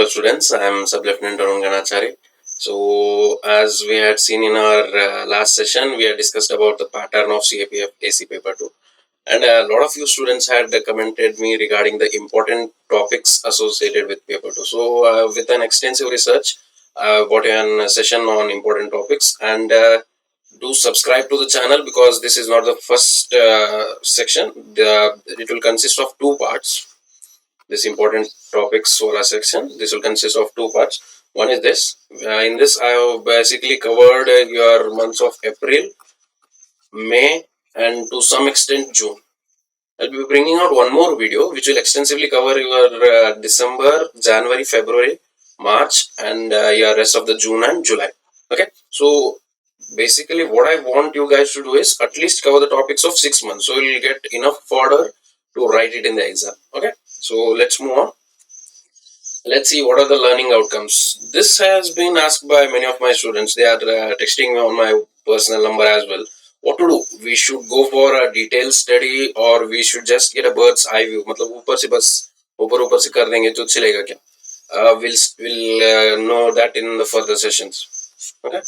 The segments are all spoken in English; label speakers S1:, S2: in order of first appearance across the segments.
S1: students, I am Sub-Lieutenant Arun Ganachari. So as we had seen in our last session, we had discussed about the pattern of CAPF AC paper 2. And a lot of you students had commented me regarding the important topics associated with paper 2. So with an extensive research, got a session on important topics, and do subscribe to the channel because this is not the first section. It will consist of two parts. This important topics solar section, this will consist of two parts. One is this. In this I have basically covered your months of April, May, and to some extent June. I'll be bringing out one more video which will extensively cover your December, January, February, March, and your rest of the June and July. Okay, so basically what I want you guys to do is at least cover the topics of 6 months, so you'll get enough fodder to write it in the exam. Okay, so let's move on. Let's see what are the learning outcomes. This has been asked by many of my students. They are texting me on my personal number as well. What to do? We should go for a detailed study or we should just get a bird's eye view. मतलब ऊपर से बस ऊपर से कर देंगे तो चलेगा क्या? We'll know that in the further sessions. Okay.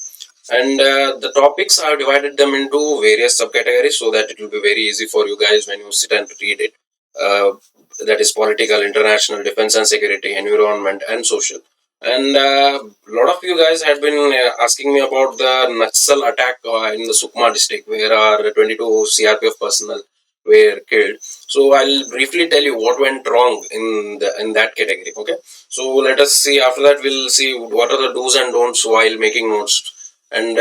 S1: And the topics I have divided them into various subcategories so that it will be very easy for you guys when you sit and read it. That is political, international, defense and security, environment, and social. And a lot of you guys had been asking me about the Naxal attack in the Sukma district, where our 22 CRPF personnel were killed. So I'll briefly tell you what went wrong in that category. Okay. So let us see. After that, we'll see what are the do's and don'ts while making notes. And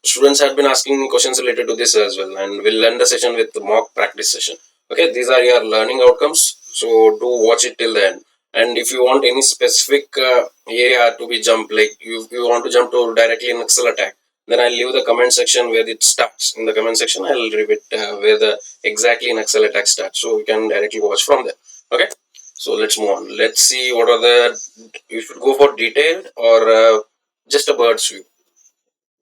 S1: students had been asking me questions related to this as well. And we'll end the session with the mock practice session. Okay, these are your learning outcomes. So do watch it till the end. And if you want any specific area to be jumped, like you want to jump to directly Naxal attack, then I'll leave the comment section where it starts. In the comment section, I'll leave it where the exactly Naxal attack starts. So you can directly watch from there. Okay. So let's move on. Let's see what are the. You should go for detailed or just a bird's view.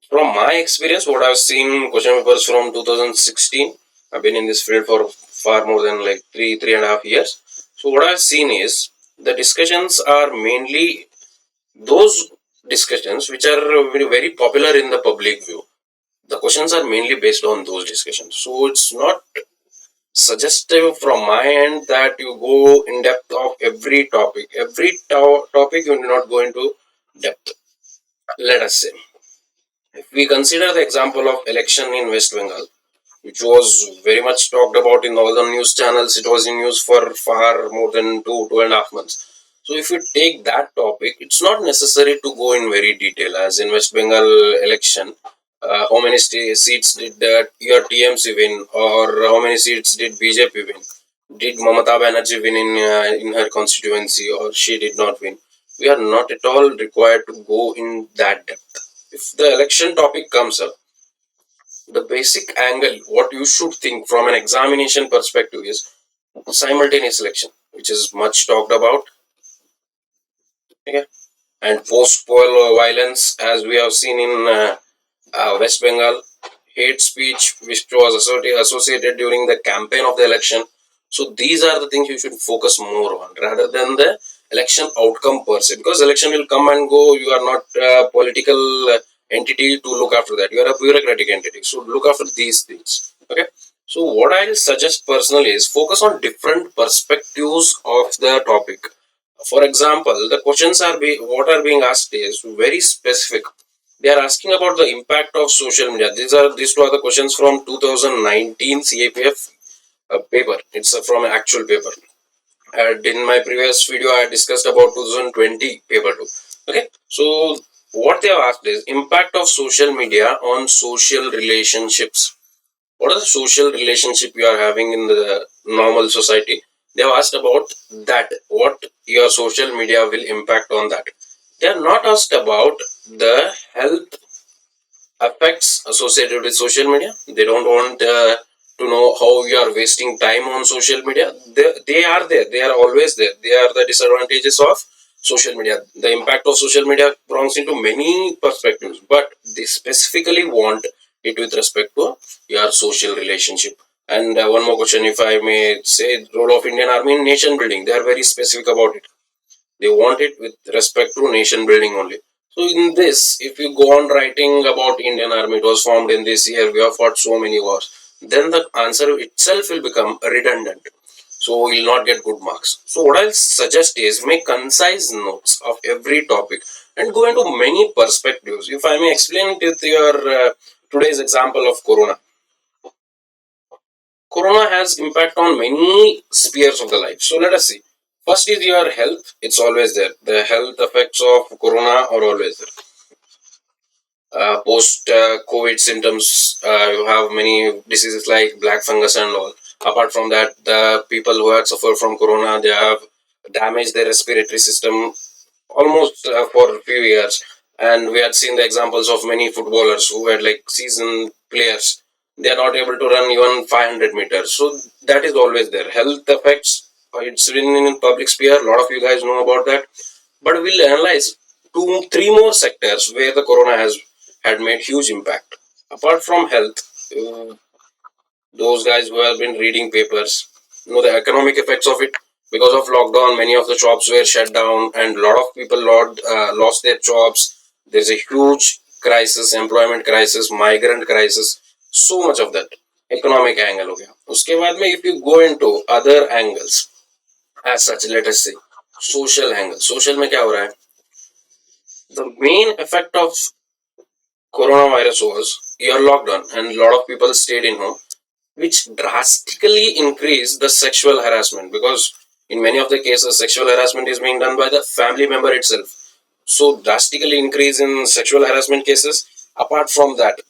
S1: From my experience, what I've seen question papers from 2016. I've been in this field for far more than like three and a half years. So what I've seen is the discussions are mainly those discussions which are very popular in the public view. The questions are mainly based on those discussions. So it's not suggestive from my end that you go in depth of every topic. Every topic you do not go into depth. Let us say, if we consider the example of election in West Bengal, which was very much talked about in all the news channels, it was in news for far more than 2.5 months. So if you take that topic, it's not necessary to go in very detail. As in West Bengal election, how many seats did your TMC win, or how many seats did BJP win? Did Mamata Banerjee win in her constituency, or she did not win? We are not at all required to go in that depth. If the election topic comes up, the basic angle, what you should think from an examination perspective is simultaneous selection, which is much talked about. Okay. And post-poll violence, as we have seen in West Bengal, hate speech, which was associated during the campaign of the election. So these are the things you should focus more on rather than the election outcome per se, because election will come and go. You are not a political entity to look after that. You are a bureaucratic entity. So look after these things. Okay. So what I'll suggest personally is focus on different perspectives of the topic. For example, the questions what are being asked is very specific. They are asking about the impact of social media. These two are the questions from 2019 CAPF paper. It's from an actual paper. In my previous video, I discussed about 2020 paper too. Okay, so what they have asked is impact of social media on social relationships. What are the social relationship you are having in the normal society? They have asked about that. What your social media will impact on that. They are not asked about the health effects associated with social media. They don't want to know how you are wasting time on social media. They are there. They are always there. They are the disadvantages of social media. The impact of social media prongs into many perspectives, but they specifically want it with respect to your social relationship. And one more question, if I may say, role of Indian Army in nation building. They are very specific about it. They want it with respect to nation building only. So in this, if you go on writing about Indian Army, it was formed in this year, we have fought so many wars, then the answer itself will become redundant. So you'll not get good marks. So what I'll suggest is make concise notes of every topic and go into many perspectives. If I may explain it with your today's example of Corona. Corona has impact on many spheres of the life. So let us see. First is your health. It's always there. The health effects of Corona are always there. Post COVID symptoms, you have many diseases like black fungus and all. Apart from that, the people who have suffered from Corona, they have damaged their respiratory system almost for a few years. And we had seen the examples of many footballers who had like seasoned players. They are not able to run even 500 meters. So that is always there. Health effects, it's been in public sphere. A lot of you guys know about that. But we'll analyze three more sectors where the corona has had made huge impact. Apart from health, uh, those guys who have been reading papers know the economic effects of it. Because of lockdown, many of the shops were shut down and a lot of people lost their jobs. There's a huge crisis, employment crisis, migrant crisis, so much of that. Economic angle हो गया. उसके बाद में if you go into other angles as such, let us say social angle. Social में क्या हो रहा है? The main effect of coronavirus was your lockdown and a lot of people stayed in home, which drastically increased the sexual harassment because in many of the cases sexual harassment is being done by the family member itself. So drastically increase in sexual harassment cases. Apart from that,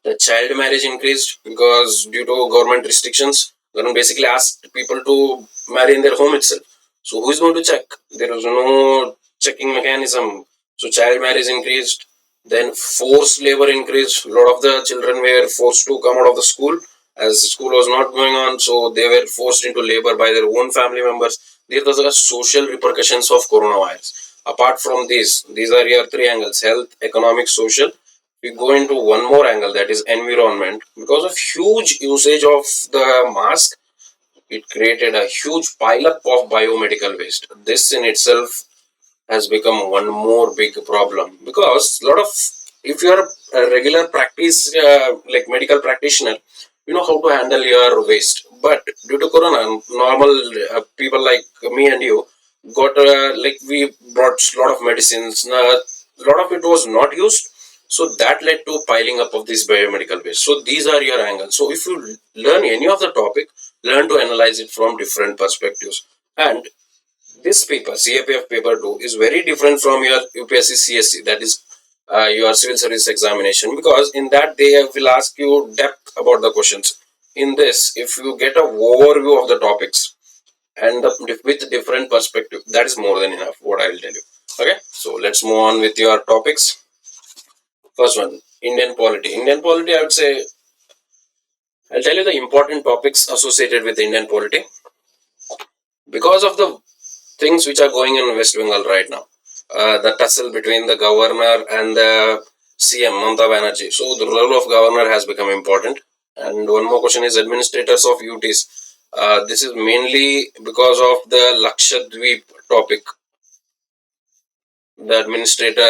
S1: the child marriage increased because due to government restrictions, government basically asked people to marry in their home itself. So who is going to check? There was no checking mechanism. So child marriage increased. Then forced labor increased. A lot of the children were forced to come out of the school as school was not going on. So they were forced into labor by their own family members. There was the social repercussions of coronavirus. Apart from these are your three angles: health, economic, social. We go into one more angle, that is environment. Because of huge usage of the mask, it created a huge pileup of biomedical waste. This in itself has become one more big problem because a lot of, if you are a regular practice like medical practitioner, you know how to handle your waste. But due to corona, normal people like me and you got like we brought a lot of medicines. A lot of it was not used, so that led to piling up of this biomedical waste. So these are your angles. So if you learn any of the topic, learn to analyze it from different perspectives. And this paper, CAPF paper 2, is very different from your UPSC CSC, that is your civil service examination, because in that they will ask you depth about the questions. In this, if you get a overview of the topics and with different perspective, that is more than enough, what I will tell you. Okay, so let's move on with your topics. First one, Indian polity. Indian polity, I would say, I'll tell you the important topics associated with Indian polity. Because of the things which are going in West Bengal right now, the tussle between the governor and the CM, Mamata Banerjee. So the role of governor has become important. And one more question is administrators of UTs. This is mainly because of the Lakshadweep topic. The administrator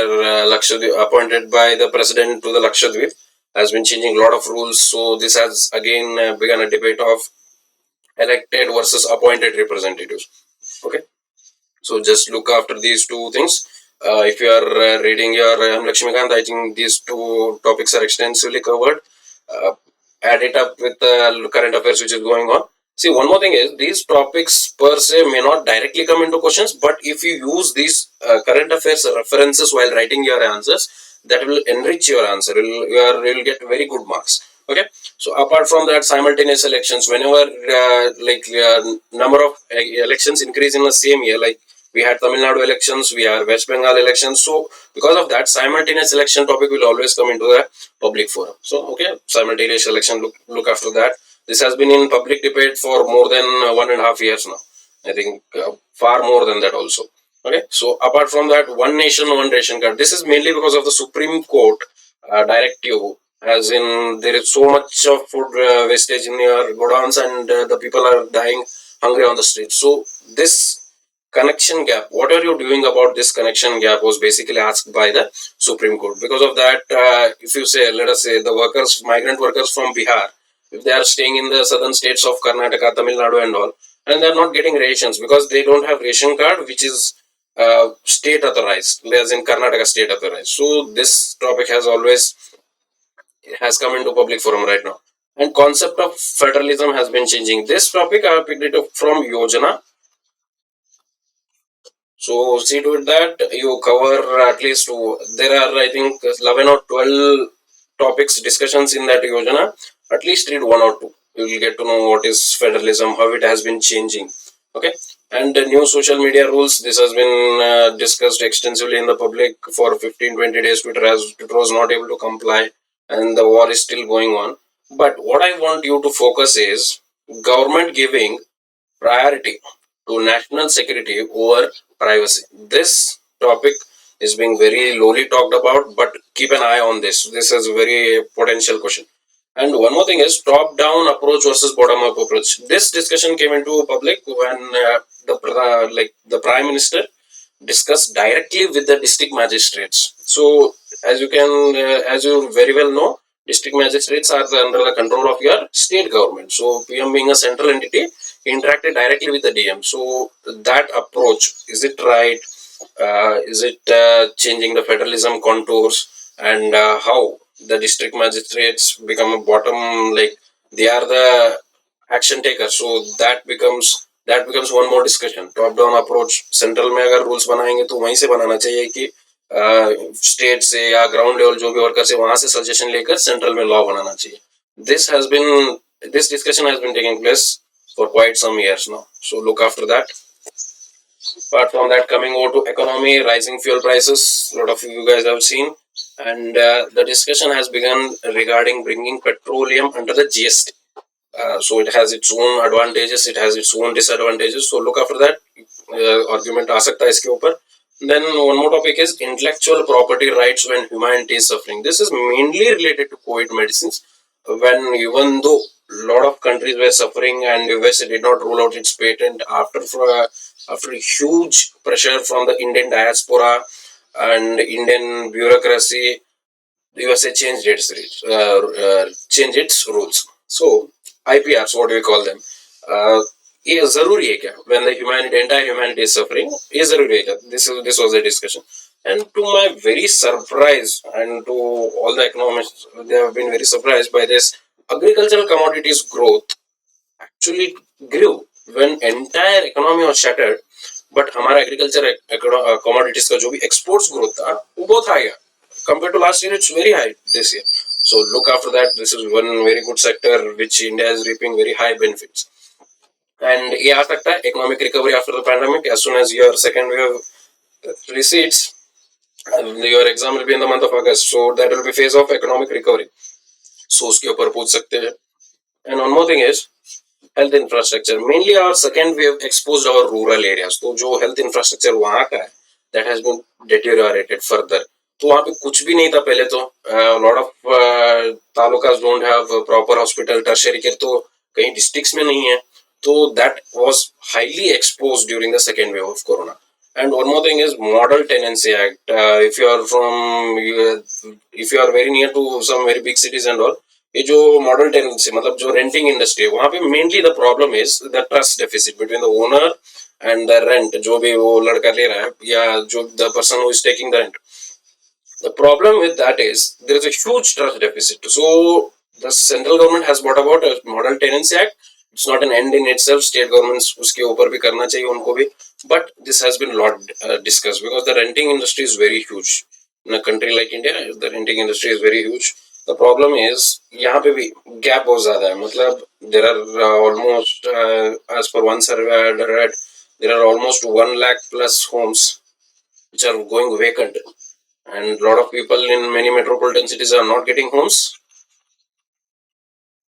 S1: Lakshadweep, appointed by the president to the Lakshadweep, has been changing a lot of rules. So this has again begun a debate of elected versus appointed representatives. Okay. So just look after these two things. If you are reading your Lakshmikant, I think these two topics are extensively covered. Uh, Add it up with the current affairs which is going on. See, one more thing is these topics per se may not directly come into questions, but if you use these current affairs references while writing your answers, that will enrich your answer. You'll get very good marks. Okay. So apart from that, simultaneous elections, whenever number of elections increase in the same year, like we had Tamil Nadu elections, we have West Bengal elections. So because of that, simultaneous election topic will always come into the public forum. So okay, simultaneous election, look after that. This has been in public debate for more than 1.5 years now. I think far more than that also. Okay, so apart from that, one nation, one ration card. This is mainly because of the Supreme Court directive, as in there is so much of food wastage in your godowns and the people are dying hungry on the streets. So this connection gap. What are you doing about this connection gap was basically asked by the Supreme Court. Because of that, if you say, let us say, the workers, migrant workers from Bihar, if they are staying in the southern states of Karnataka, Tamil Nadu, and all, and they are not getting rations because they don't have ration card, which is state authorized, as in Karnataka state authorized. So this topic has come into public forum right now. And concept of federalism has been changing. This topic I have picked it up from Yojana. So see to it that you cover at least there are I think 11 or 12 topics discussions in that Yojana. At least read one or two. You will get to know what is federalism, how it has been changing. Okay. And the new social media rules. This has been discussed extensively in the public for 15-20 days. Twitter was not able to comply, and the war is still going on. But what I want you to focus is government giving priority to national security over privacy. This topic is being very lowly talked about, but keep an eye on this. This is a very potential question. And one more thing is top-down approach versus bottom-up approach. This discussion came into public when the Prime Minister discussed directly with the district magistrates. So, as you very well know, district magistrates are under the control of your state government. So, PM being a central entity, he interacted directly with the DM. So, that approach, is it right? Is it changing the federalism contours? And how the district magistrates become a bottom, like they are the action takers. So that becomes one more discussion. Top down approach, central में अगर rules बनाएंगे तो वहीं से बनाना चाहिए कि state से या ग्राउंड लेवल जो भी वर्कर से वहां से सजेशन लेकर सेंट्रल में लॉ बनाना चाहिए. This discussion has been taking place for quite some years now. So look after that. Apart from that, coming over to economy, rising fuel prices, a lot of you guys have seen, and the discussion has begun regarding bringing petroleum under the GST. So it has its own advantages, it has its own disadvantages. So look after that. Argument आ सकता है इसके ऊपर. Then one more topic is intellectual property rights when humanity is suffering. This is mainly related to COVID medicines. When even though a lot of countries were suffering and USA did not roll out its patent after huge pressure from the Indian diaspora and Indian bureaucracy, the USA changed its rules. So IPRs, what do we call them? ये जरूरी है क्या? When the entire humanity is suffering, ये जरूरी है क्या? This was a discussion. And to my very surprise, and to all the economists, they have been very surprised by this. Agricultural commodities growth actually grew when entire economy was shattered. But हमारा agriculture commodities का जो भी exports growth था, वो बहुत high है. Compared to last year, it's very high this year. So look after that. This is one very good sector which India is reaping very high benefits. And ये आ सकता है economic recovery after the pandemic. As soon as your second wave recedes, your exam will be in the month of August. So that will be phase of economic recovery. So उसके ऊपर पूछ सकते हैं. And one more thing is health infrastructure. Mainly our second wave exposed our rural areas. तो जो health infrastructure वहाँ का है, that has been deteriorated further. तो वहाँ पे कुछ भी नहीं था पहले तो. Lot of तालुकास don't have proper hospital, tertiary care तो कहीं districts में नहीं है. So that was highly exposed during the second wave of corona. And one more thing is Model Tenancy Act. If you are very near to some very big cities and all, ये जो model tenancy मतलब जो renting industry है वहां पे mainly the problem is the trust deficit between the owner and the rent, जो भी वो लड़का ले रहा है या जो the person who is taking the rent. The problem with that is there is a huge trust deficit. So the central government has brought about a Model Tenancy Act. It's not an end in itself. State governments उसके ऊपर भी करना चाहिए उनको भी. But this has been lot discussed because the renting industry is very huge. In a country like India, the renting industry is very huge. The problem is यहाँ पे भी gap बहुत ज़्यादा है. मतलब there are almost as per one survey I read, there are almost 1 lakh plus homes which are going vacant. And a lot of people in many metropolitan cities are not getting homes.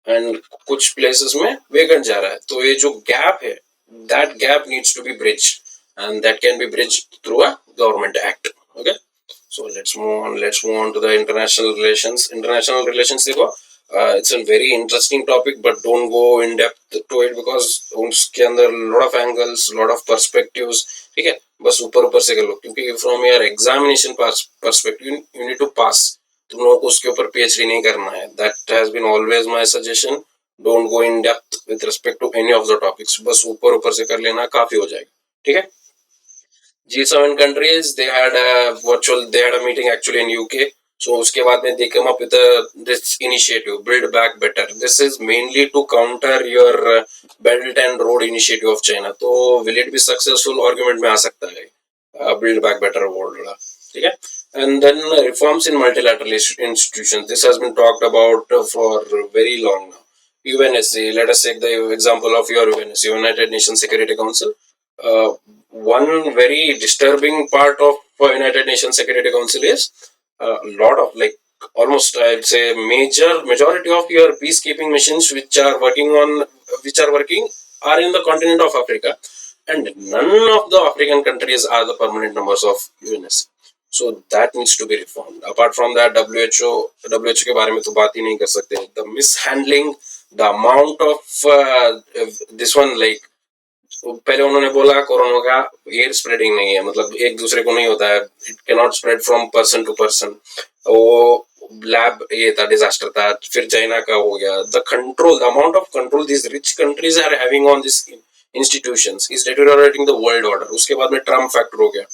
S1: And कुछ places में vacant जा रहा है. तो ये जो gap है, that gap needs to be bridged. And that can be bridged through a government act. Okay. So let's move on to the international relations. International relations देखो, It's a very interesting topic, but don't go in depth to it because उसके अंदर lot of angles, lot of perspectives. ठीक है, बस ऊपर ऊपर से कर लो, क्योंकि from your examination perspective you need to pass. तुम लोगों को उसके ऊपर PhD नहीं करना है. That has been always my suggestion. Don't go in depth with respect to any of the topics. बस ऊपर ऊपर से कर लेना काफी हो जाएगा. ठीक है. G7 countries, they had a meeting actually in UK. So उसके बाद में they came up with this initiative, Build Back Better. This is mainly to counter your Belt and Road Initiative of China. तो will it be successful? Argument में आ सकता है. Build Back Better world वाला. ठीक है. And then reforms in multilateral institutions. This has been talked about for very long now. UNSC, let us take the example of your UNSC, United Nations Security Council. One very disturbing part of United Nations Security Council is a lot of, like, almost I'd say majority of your peacekeeping missions which are working are in the continent of Africa, and none of the African countries are the permanent members of UNSC. So that needs to be reformed. Apart from that, WHO के बारे में तो बात ही नहीं कर सकते. The mishandling, the amount of this one, like, पहले उन्होंने बोला कोरोना का एयर स्प्रेडिंग नहीं है, मतलब एक दूसरे को नहीं होता है, it can not spread from person to person. वो लैब ये था, डिजास्टर था. फिर चाइना का हो गया. The control, the amount of control this rich countries are having on this institutions is deteriorating the world order. उसके बाद में ट्रम्प फैक्टर हो गया.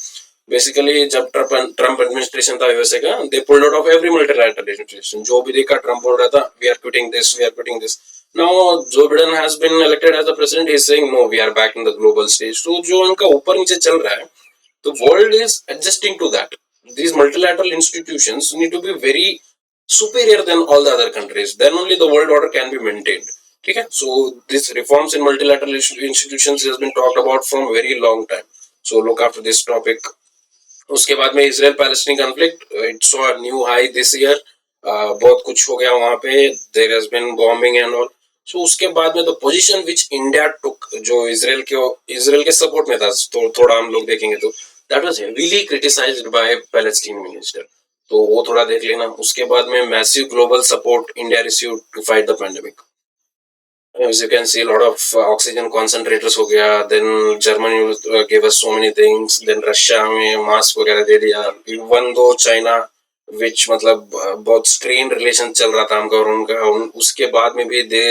S1: बेसिकली जब ट्रम्प एडमिनिस्ट्रेशन था यूएसए का, they pulled out of every multilateral administration. जो भी देखा ट्रम्प बोल रहा था, we are quitting this, we are quitting this. Now Joe Biden has been elected as the president. He is saying no, we are back in the global stage. So जो उनका ऊपर नीचे चल रहा है, the world is adjusting to that. These multilateral institutions need to be very superior than all the other countries. Then only the world order can be maintained. ठीक है? So these reforms in multilateral institutions has been talked about from very long time. So look after this topic. उसके बाद में Israel Palestine conflict, it saw a new high this year. बहुत कुछ हो गया वहां पे. There has been bombing and all. So उसके बाद में the position which India took, जो इसराइल के सपोर्ट में था, तो थोड़ा हम लोग देखेंगे तो that was heavily criticised by Palestine minister. तो वो थोड़ा देख लेना. उसके बाद में massive global support India received to fight the pandemic. As you can see, a lot of oxygen concentrators हो गया. Then Germany gave us so many things. Then Russia में मास्क वगैरह दे दिया. Even though China, which मतलब बहुत strained relation चल रहा था हमका और उनका, उसके बाद में भी they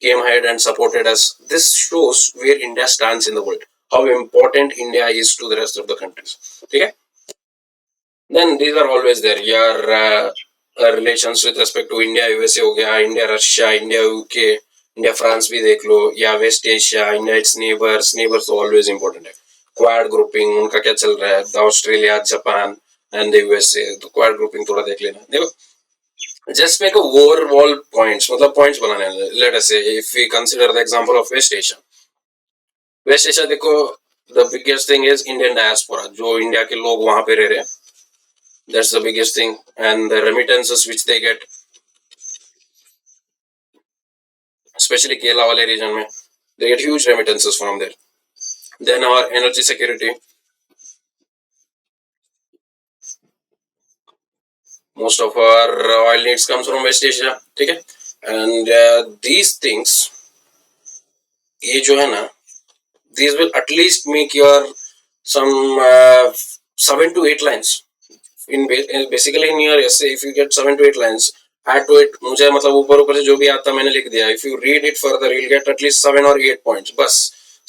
S1: came ahead and supported us. This shows where India stands in the world, how important India is to the rest of the countries. ठीक है? Then these are always there. Your relations with respect to India USA हो गया, India Russia, India UK, India France भी देख लो, या west Asia, India its neighbours तो always important है. क्वाड ग्रुपिंग उनका क्या चल रहा है, Australia, Japan and the USA. तो क्वाड ग्रुपिंग थोड़ा देख लेना. देखो, just make a overall points, मतलब पॉइंट्स बनाने हैं. Let us say if we consider the example of west Asia देखो, the biggest thing is Indian diaspora, जो इंडिया के लोग वहां पे रह रहे हैं. That's the biggest thing. And the remittances which they get, especially Kerala wale region mein, they get huge remittances from there. Then our energy security, most of our oil needs comes from West Asia. ठीक है? And these things, ये जो है ना, these will at least make your some 7 to 8 lines. Basically in your essay, if you get 7 to 8 lines, add to it, मुझे मतलब ऊपर से जो भी आता मैंने लिख दिया. If you read it further, you'll get at least 7 or 8 points. बस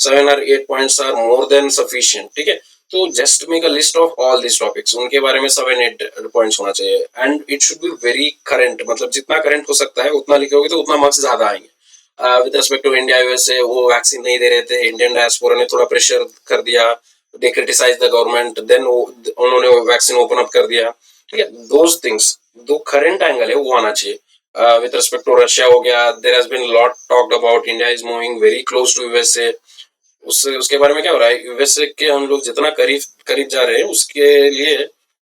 S1: 7 or 8 points are more than sufficient. ठीक है? तो just make a list of all these topics. उनके बारे में 7-8 points होना चाहिए. And it should be very current. मतलब जितना current हो सकता है उतना लिखोगे तो उतना मार्क्स ज्यादा आएंगे. With respect to India USA, वो वैक्सीन नहीं दे रहे थे. इंडियन डायस्पोरा ने थोड़ा प्रेशर कर दिया. They criticize the government. Then उन्होंने वैक्सीन ओपन अप कर दिया. ठीक है? Those things, दो करंट एंगल है वो आना चाहिए. विद रिस्पेक्ट टू रशिया हो गया, there has been lot talked about India is moving very close to USA. उसके बारे में क्या हो रहा है, यूएसए के हम लोग जितना करीब जा रहे हैं, उसके लिए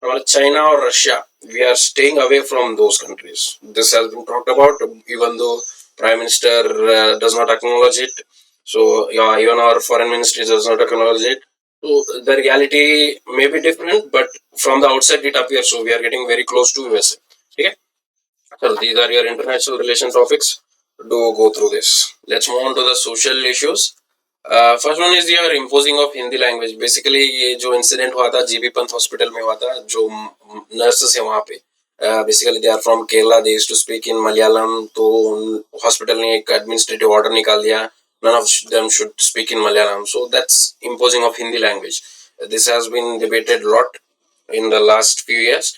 S1: हमारा चाइना और Russia, we are staying away from those countries. This has been talked about even though prime minister does not acknowledge it. So even our foreign ministry does not acknowledge it. So the reality may be different, but from the outside it appears so. We are getting very close to USA. Okay? So these are your international relation topics. Do go through this. Let's move on to the social issues. First one is your imposing of Hindi language. Basically ये जो incident हुआ था GB Pant hospital में हुआ था, जो nurses है वहाँ पे, basically they are from Kerala, they used to speak in Malayalam. तो हॉस्पिटल ने एक एडमिनिस्ट्रेटिव ऑर्डर निकाल दिया, none of them should speak in Malayalam. So that's imposing of Hindi language. This has been debated a lot in the last few years.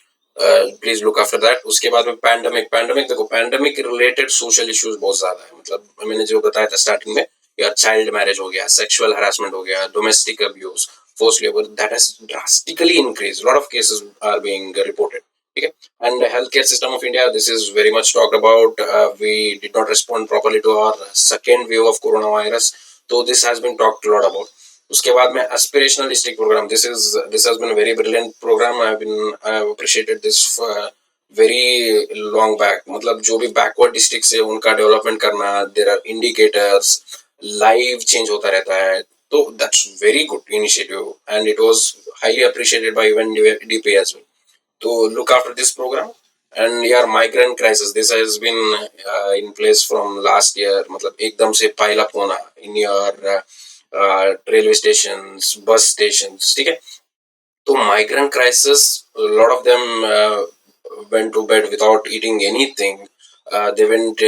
S1: Please look after that. उसके बाद में pandemic देखो, pandemic related social issues बहुत ज्यादा है. मतलब मैंने जो बताया था स्टार्टिंग में, या चाइल्ड मैरिज हो गया, सेक्सुअल हरासमेंट हो गया, domestic abuse, force labour, that has drastically increase. Lot of cases are being reported. ठीक है. And health care system of India, this is very much talked about. We did not respond properly to our second wave of corona virus. तो this has been talked lot about. उसके बाद में aspirational district programme, this has been very brilliant programme. I have appreciated this very long back. मतलब जो भी backward district है उनका development करना, there are indicators, live change होता रहता है. तो that's very good initiative and it was highly appreciated by even DP as well. तो look after this programme. And यार migrant crisis, this has been in place from last year. मतलब एकदम से pile up होना in your railway station, bus station. ठीक है. तो migrant crisis, lot of them went to bed without eating anything. They went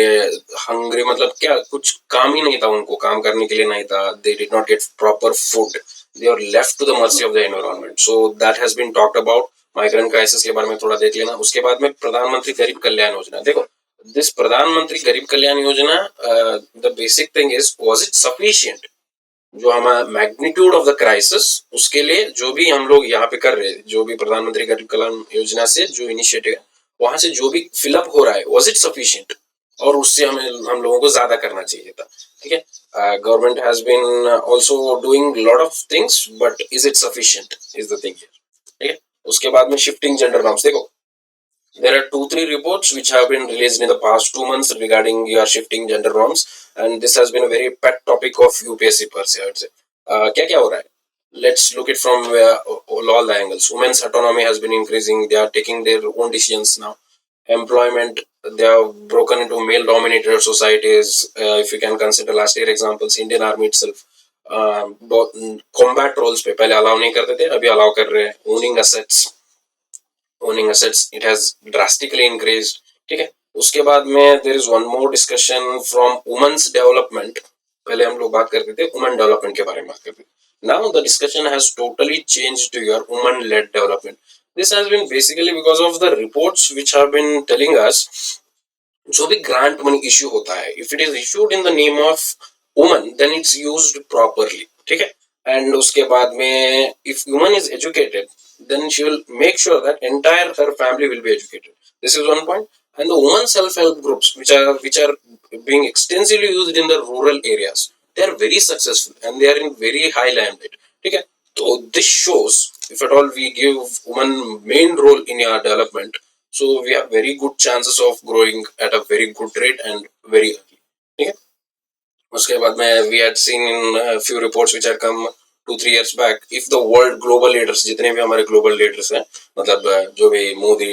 S1: hungry. मतलब क्या, कुछ काम ही नहीं था उनको, काम करने के लिए नहीं था. They did not get proper food. They were left to the mercy of the environment. So that has been talked about. Migrant crisis के बारे में थोड़ा देख लेना. उसके बाद में प्रधानमंत्री गरीब कल्याण योजना. देखो, दिस प्रधानमंत्री गरीब Kalyan Yojana, the basic thing is, was it sufficient? जो हमारा मैग्नीट्यूड ऑफ द क्राइसिस, उसके लिए जो भी हम लोग यहाँ पे कर रहे हैं, जो भी प्रधानमंत्री गरीब कल्याण योजना से जो इनिशिएटिव है, वहां से जो भी फिलअप हो रहा है, वाज इट सफिशिएंट? और उससे हम लोगों को ज्यादा करना चाहिए था. ठीक है. Government has been also doing lot of things, but is it sufficient is the thing. ठीक है. उसके बाद में शिफ्टिंग जेंडर नॉर्म्स. देखो, there are 2-3 reports which have been released in the past 2 months regarding your shifting gender norms, and this has been a very pet topic of UPSC per se, I would say. क्या हो रहा है? Let's look it from all the angles. Women's autonomy has been increasing. They are taking their own decisions now. Employment, they have broken into male-dominated societies. If you can consider last year examples, Indian Army itself. Combat roles पे पहले allow नहीं करते थे, अभी allow कर रहे हैं. owning assets, it has drastically increased. ठीक है. उसके बाद में there is one more discussion from women's development. पहले हम लोग बात करते थे women development के बारे में बात करते थे. Now the discussion has totally changed to your woman led development. This has been basically because of the reports which have been telling us, जो भी ग्रांट मनी इश्यू होता है, if it is issued in the name of woman, then it's used properly. ठीक है. And उसके बाद में if woman is educated, then she will make sure that entire her family will be educated. This is one point. And the women self-help groups, which are being extensively used in the rural areas, they are very successful and they are in very high limelight. Okay. So this shows, if at all we give women main role in our development, so we have very good chances of growing at a very good rate and very early. Okay. उसके बाद में we had seen in a few reports which had come 2-3 years back, if the world global leaders, जितने भी हमारे global leaders हैं, मतलब जो भी मोदी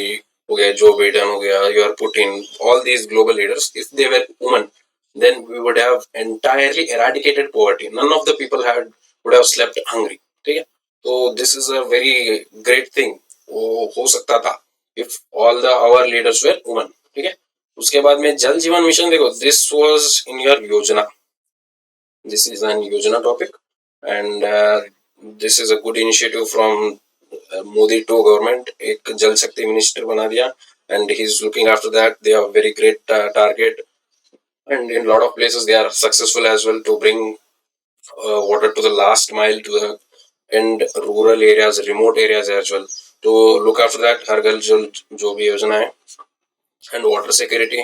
S1: हो गया, जो बाइडेन हो गया, your Putin, all these global leaders, if they were women, then we would have entirely eradicated poverty. None of the people would have slept hungry. ठीक है. तो this is a very great thing. वो हो सकता था if all our leaders were women. ठीक है. उसके बाद में जल जीवन मिशन, देखो, this was in your योजना. This is an Yojana topic, and this is a good initiative from Modi to government. एक जल शक्ति मिनिस्टर बना दिया, and he's looking after that. They have very great target, and in a lot of places they are successful as well to bring water to the last mile to the and rural areas, remote areas as well. To look after that, हर घर जल जो भी योजना है, and water security.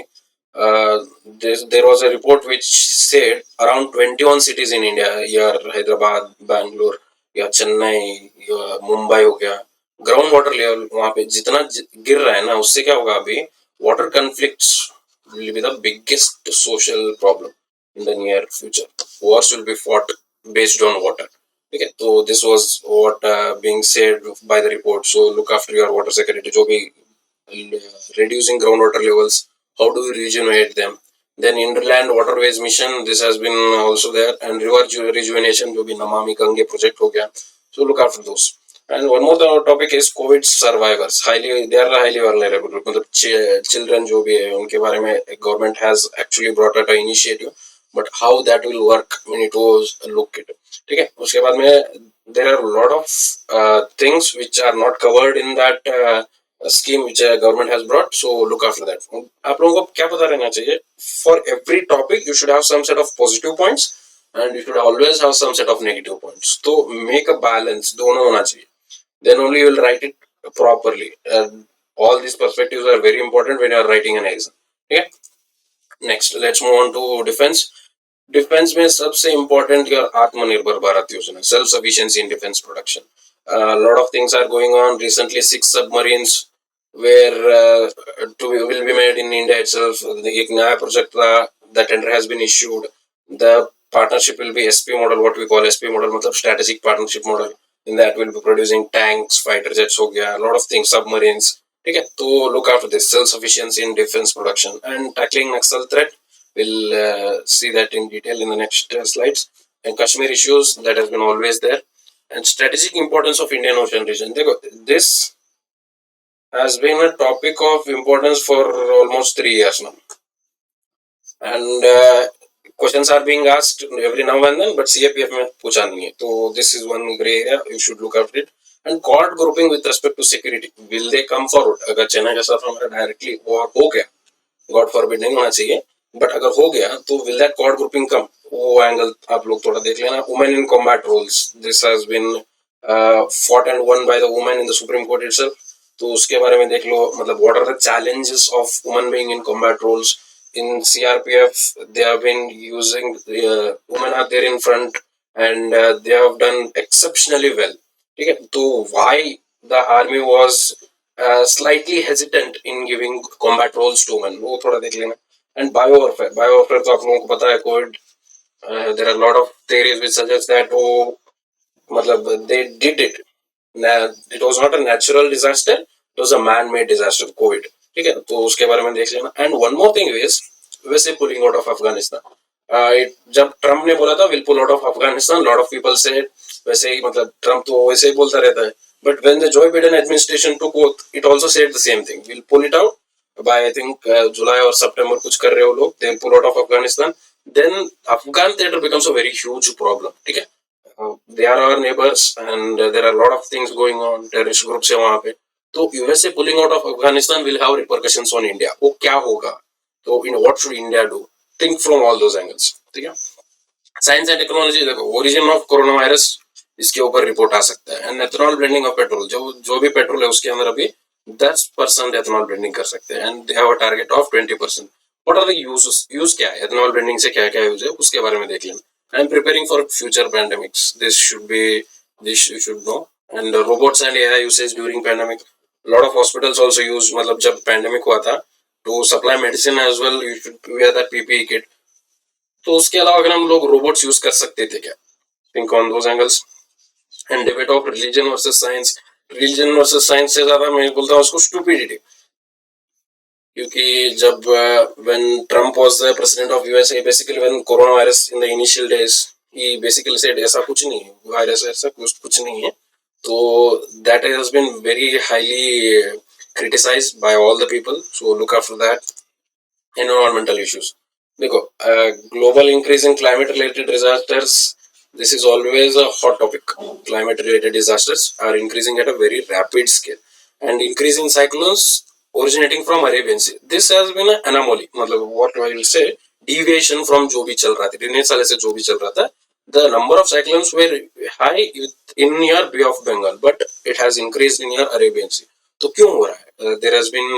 S1: There was a report which said around 21 cities in India, या हैदराबाद, बैंगलोर, या चेन्नई, या मुंबई हो गया, ग्राउंड वाटर लेवल वहां पे जितना गिर रहा है ना, उससे क्या होगा, अभी water conflicts will be the biggest social problem in the near future. Wars will be fought based on water. Okay, so this was what being said by the report. So look after your water security. जो भी reducing groundwater levels, how do we rejuvenate them. Then inland waterways mission, this has been also there, and river rejuvenation, जो भी Namami Gange project हो गया. So look after those. And one more topic is COVID survivors. They are highly vulnerable. मतलब children जो भी है उनके बारे में government has actually brought out an initiative, but how that will work we need to look it. ठीक है. उसके बाद में there are a lot of things which are not covered in that scheme which government has brought, so look after that. आप लोगों को क्या पता रहना चाहिए, for every topic you should have some set of positive points and you should always have some set of negative points. तो make a balance, दोनों होना चाहिए, then only you will write it properly. All these perspectives are very important when you are writing an exam. Okay, next let's move on to defense. Defence में सबसे important your Atmanirbhar Bharat Yojana, self sufficiency in defence production. Lot of things are going on. Recently 6 submarines where to will be made in India itself. एक नया project था, the tender has been issued. The partnership will be SP model. What we call SP model मतलब strategic partnership model. In that will be producing tanks, fighter jets हो गया, lot of things, submarines. ठीक है, तो look after this self sufficiency in defence production and tackling Naxal threat. We'll see that in detail in the next slides. And Kashmir issues, that has been always there. And strategic importance of Indian Ocean region. This has been a topic of importance for almost 3 years now. And questions are being asked every now and then, but CAPF में पूछा नहीं है. तो this is one gray area, you should look after it. And court grouping with respect to security, will they come forward? अगर China के साथ हमारा directly war हो गया, God forbid नहीं होना चाहिए, बट अगर हो गया तो will that Quad grouping come, वो एंगल आप लोग थोड़ा देख लेना. Women in combat roles, this has been fought and won by the women in the Supreme Court itself. तो उसके बारे में देख लो, मतलब what are the challenges of women being in combat roles. In CRPF they have been using, women are there in front and they have done exceptionally well. ठीक है, तो why the army was slightly hesitant in giving combat roles to women, वो थोड़ा देख लेना. And biowarfare तो आप लोगों को पता है, COVID, there are a lot of theories which suggest that मतलब they did it. It was not a natural disaster, it was a man-made disaster, COVID. ठीक है, तो उसके बारे में देख लेना. And one more thing is वैसे pulling out of Afghanistan. जब ट्रम्प ने बोला था will pull out of Afghanistan, lot of people से वैसे ही, मतलब ट्रम्प तो वैसे ही बोलता रहता है, but when the Joe Biden administration took oath, it also said the same thing, will pull it out by I think July और सितंबर कुछ कर रहे हो लोग, they will pull out of Afghanistan. Then Afghan theatre becomes a very huge problem. ठीक है, they are our neighbours and there are lot of things going on, terrorist groups है वहां पे. तो USA pulling out of Afghanistan will have repercussions on India. वो क्या होगा, तो in what should India do, think from all those angles. ठीक है, साइंस एंड टेक्नोलॉजी, देखो ओरिजिन ऑफ कोरोना वायरस, इसके ऊपर रिपोर्ट आ सकता है. And ethanol blending of petrol, जो भी पेट्रोल है उसके अंदर अभी 10% एथेनॉल ब्लेंडिंग कर सकते हैं. And they have a target of 20%. What are the uses, use क्या है एथेनॉल ब्लेंडिंग से, क्या क्या यूज है उसके बारे में देख लेना. I am preparing for future pandemics, this you should know. And robots and AI usage during pandemic, lot of hospitals also use, मतलब जब पैंडेमिक हुआ था to supply medicine as well, you should wear that PPE kit. तो उसके अलावा अगर हम लोग रोबोट्स यूज कर सकते थे क्या, think on those angles. And debate of religion versus science, religion versus science से ज्यादा मैं बोलता हूँ उसको स्टूपिडिटी. क्योंकि जब when Trump was the president of USA, basically when corona virus in the initial days, he basically said ऐसा कुछ नहीं है, वायरस ऐसा कुछ नहीं है. तो that has been very highly criticised by all the people, so look after that. Environmental issues, देखो global increase in climate related disasters, this is always a hot topic. Climate related disasters are increasing at a very rapid scale, and increasing cyclones originating from Arabian Sea, this has been an anomaly. मतलब what I will say, deviation from जो भी चल रहा था, इतने साल से जो भी चल रहा था, the number of cyclones were high in your Bay of Bengal, but it has increased in your Arabian Sea. तो क्यों हो रहा है? There has been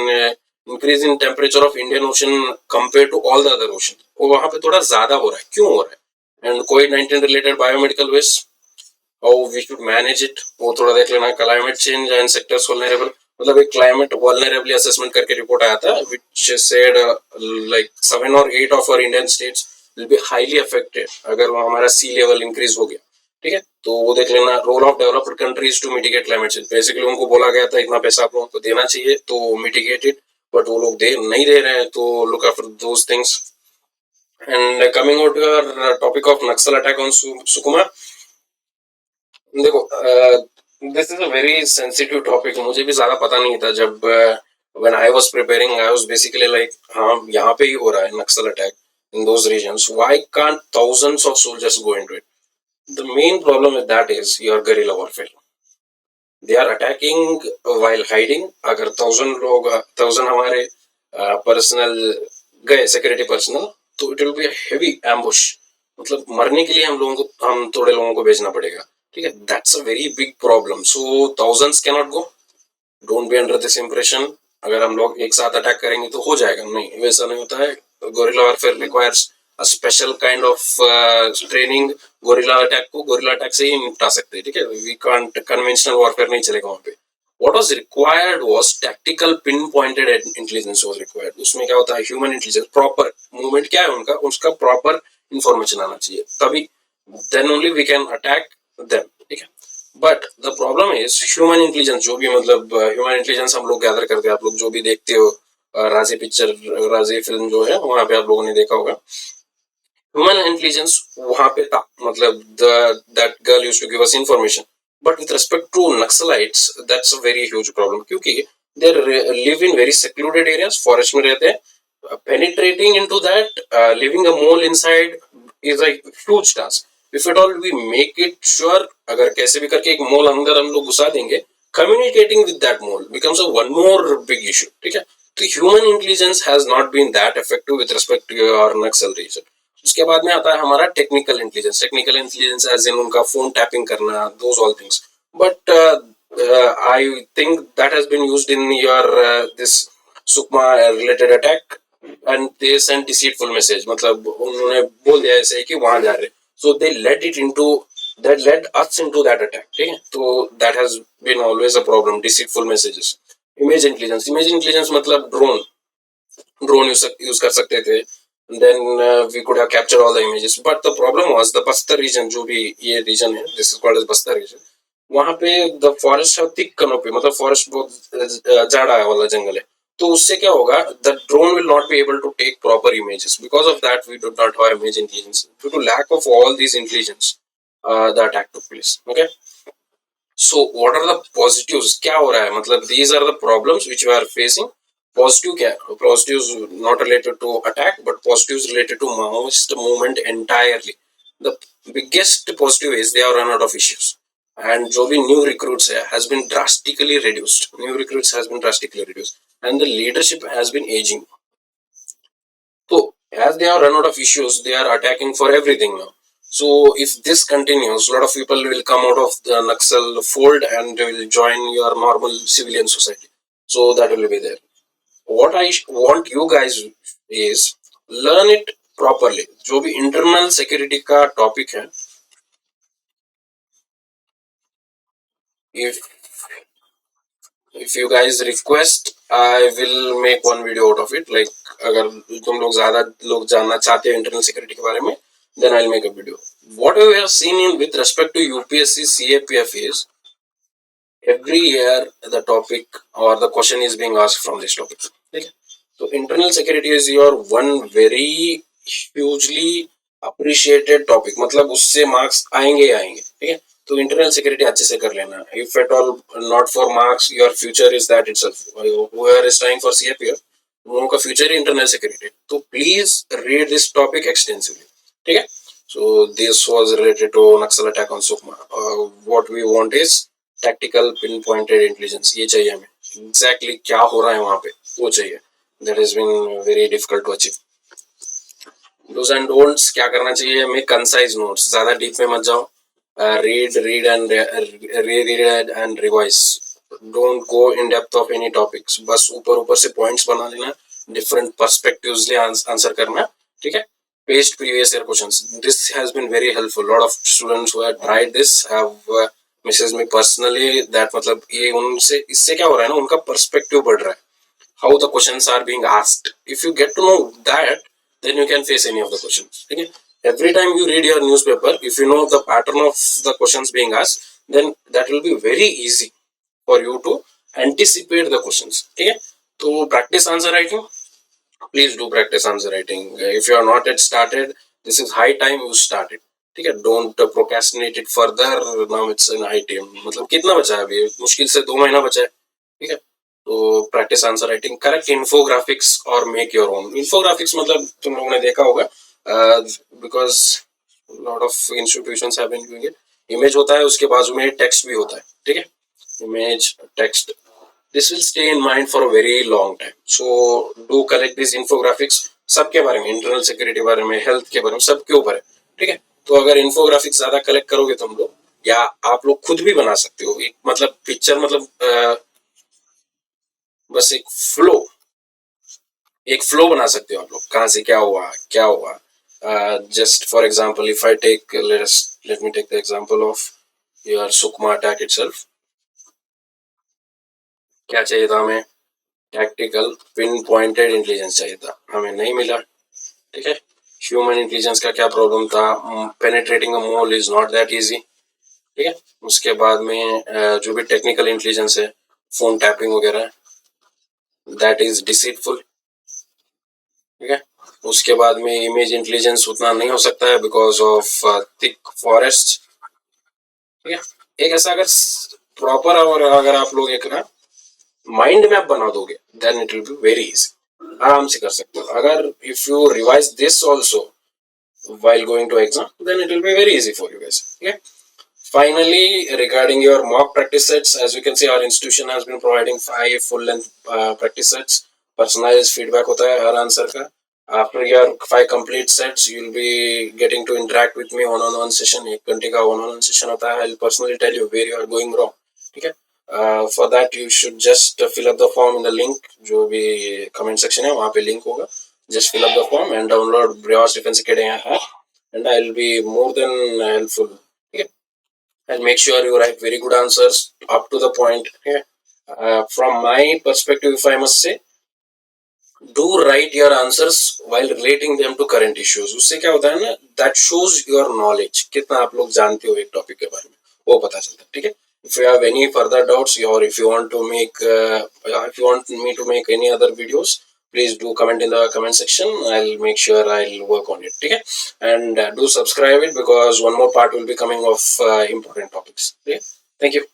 S1: increase in temperature of Indian Ocean compared to all the other ocean, वो वहाँ पे थोड़ा ज्यादा हो रहा है. क्यों हो रहा है? And COVID-19 related biomedical waste, how we should manage it, वो थोड़ा देख लेना. Climate change and sectors vulnerable, मतलब एक climate vulnerability assessment करके रिपोर्ट आया था, which said like 7 or 8 of our Indian states will be highly affected अगर हमारा sea level increase हो गया. ठीक है, तो वो देख लेना. Role of developed countries to mitigate climate change, basically उनको बोला गया था इतना पैसा आप लोगों को देना चाहिए तो मिटिगेट इट. बट वो लोग दे नहीं दे रहे हैं, तो look after those things. And coming out your topic of Naxal attack on Sukma, देखो this is a very sensitive topic. मुझे भी ज्यादा पता नहीं था. जब when I was preparing, I was basically like, हाँ यहाँ पे ही हो रहा है नक्सल attack in those regions. Why can't thousands of soldiers go into it? The main problem with that is your guerrilla warfare. They are attacking while hiding. अगर 1000 हमारे personal गए, security personal, तो it will B heavy ambush. मतलब मरने के लिए हम थोड़े लोगों को भेजना पड़ेगा. ठीक है, that's a very big problem. So thousands can not go. Don't be under this impression अगर हम लोग एक साथ अटैक करेंगे तो हो जाएगा. नहीं, वैसा नहीं होता है. Guerrilla warfare requires a special kind of training. Gorilla attack से ही निपटा सकते हैं. ठीक है, वी कांट, कन्वेंशनल वॉरफेयर नहीं चलेगा वहां पे. What was required was tactical pinpointed intelligence was required. उसमें क्या होता है, ह्यूमन इंटेलिजेंस, प्रॉपर मूवमेंट क्या है उनका, उसका प्रॉपर इंफॉर्मेशन आना चाहिए, तभी then only we can attack them. ठीक है, but the problem is human intelligence. जो भी मतलब ह्यूमन इंटेलिजेंस हम लोग गैदर करते हैं, आप लोग जो भी देखते हो, राजी पिक्चर, राजी फिल्म जो है, वहां पे आप लोगों ने देखा होगा ह्यूमन इंटेलिजेंस वहां पे था. मतलब that girl used to give us information. But with respect to Naxalites, that's a very huge problem, क्योंकि they live in very secluded areas, forest में रहते हैं. Penetrating into that, living a mole inside is a huge task. If it all we make it sure, अगर कैसे भी करके एक मोल अंदर हम लोग घुसा देंगे, communicating with that mole becomes a one more big issue. ठीक है, तो human intelligence has not been that effective with respect to your Naxal region. उसके बाद में आता है हमारा technical intelligence. Technical intelligence as in उनका फोन टैपिंग करना, those all things. But I think that has been used in your this Sukma related attack, and they send deceitful message. मतलब उन्होंने बोल दिया ऐसे कि वहां जा रहे, so they led it into, that led us into that attack. ठीक है, तो that has been always a problem, deceitful messages. Image intelligence मतलब ड्रोन यूज कर सकते थे. then we could have captured all the images, but the problem was the Bastar region, जो भी ये region है, this is called as Bastar region. वहां पे the forest है thick canopy, मतलब forest बहुत जाड़ा वाला जंगल है. तो उससे क्या होगा, the drone will not be able to take proper images. Because of that, we do not have image intelligence. Due to lack of all these intelligence, the attack took place. Okay, so what are the positives? क्या हो रहा है, मतलब these are the problems which we are facing. Positive क्या है? Positives not related to attack, but positives related to Maoist movement entirely. The biggest positive is they have run out of issues, and जो भी new recruits है has been drastically reduced. New recruits has been drastically reduced, and the leadership has been aging. So as they have run out of issues, they are attacking for everything now. So if this continues, a lot of people will come out of the Naxal fold and they will join your normal civilian society. So that will be there. What I want you guys is learn it properly. जो भी internal security का topic है, if you guys request, I will make one video out of it. Like अगर तुम लोग ज़्यादा लोग जानना चाहते हो internal security के बारे में, then I'll make a video. What we have seen in with respect to UPSC CAPF is every year the topic or the question is being asked from this topic. Okay? So internal security is your one very hugely appreciated topic. मतलब उससे marks आएंगे ही आएंगे. ठीक है, तो internal security अच्छे से कर लेना. If at all not for marks, your future is that itself. Whoever is trying for CAPF, उन लोगों का future है internal security. तो please read this topic extensively. ठीक है. So this was related to Naxal attack on Sukma. What we want is tactical pinpointed intelligence. ये चाहिए हमें. Exactly क्या हो रहा है वहाँ पे, वो चाहिए. That has been very difficult to achieve. Do's and don'ts क्या करना चाहिए, make concise notes. ज़्यादा deep में मत जाओ. Read and revise. Don't go in depth of any topics. बस ऊपर से points बना लेना. Different perspectives ले answer करना. ठीक है. Paste previous year questions. This has been very helpful. A lot of students who have tried this have messaged me personally that मतलब ये उनसे इससे क्या हो रहा है ना, उनका perspective बढ़ रहा है. How the questions are being asked. If you get to know that, then you can face any of the questions. Okay? Every time you read your newspaper, if you know the pattern of the questions being asked, then that will be very easy for you to anticipate the questions. Okay? तो practice answer writing. Please do practice answer writing. If you are not yet started, this is high time you start it. ठीक है, don't procrastinate it further. Now it's in high time. मतलब कितना बचा है अभी? मुश्किल से 2 महीना बचा है. ठीक है, तो practice answer writing. Correct infographics or make your own. Infographics मतलब तुम लोगों ने देखा होगा, because lot of institutions have been doing it. Image होता है, उसके बाजू में text भी होता है. ठीक है, image, text. This will stay in mind for a very long time. So do collect these infographics. सबके बारे में, इंटरनल सिक्योरिटी बारे में, हेल्थ के बारे में, सबके ऊपर है. ठीक है, तो अगर इन्फोग्राफिक्स ज्यादा कलेक्ट करोगे तुम लोग, या आप लोग खुद भी बना सकते हो. एक मतलब पिक्चर, मतलब बस एक फ्लो बना सकते हो आप लोग. कहाँ से क्या हुआ. Just for example, if I take let me take the example of your Sukma attack itself. क्या चाहिए था हमें? टैक्टिकल पिन पॉइंटेड इंटेलिजेंस चाहिए था, हमें नहीं मिला. ठीक है, ह्यूमन इंटेलिजेंस का क्या प्रॉब्लम था? Penetrating a mole is not that easy. ठीक है, उसके बाद में जो भी टेक्निकल इंटेलिजेंस है, फोन टैपिंग वगैरह, दैट इज डिसीटफुल. ठीक है, उसके बाद में इमेज इंटेलिजेंस उतना नहीं हो सकता है बिकॉज ऑफ थिक फॉरेस्ट. ठीक है, एक ऐसा अगर प्रॉपर, और अगर आप लोग एक ना माइंड मैप बना दोगे, then it will be very easy. आराम से कर सकते हो. अगर if you revise this also while going to exam, then it will be very easy for you guys. Okay, finally, regarding your mock practice sets, as you can see, our institution has been providing 5 full length practice sets. Personalized feedback hota hai har answer ka. After your 5 complete sets, you'll be getting to interact with me one-on-one session. 1 घंटे का one-on-one session होता है. I'll personally tell you where you are going wrong. ठीक है, for that you should just fill up the form in the link. जो भी comment section है वहाँ पे link होगा. Just fill up the form and download Brioche Defense Academy app, and I'll be more than helpful. Okay, and make sure you write very good answers up to the point. Okay, from my perspective, if I must say, do write your answers while relating them to current issues. उससे क्या होता है ना, that shows your knowledge, कितना आप लोग जानते हो एक टॉपिक के बारे में, वो पता चलता है. ठीक है, if you have any further doubts, or if you want to make if you want me to make any other videos, please do comment in the comment section. I'll make sure I'll work on it. Okay, and do subscribe it, because one more part will be coming of important topics. Okay, thank you.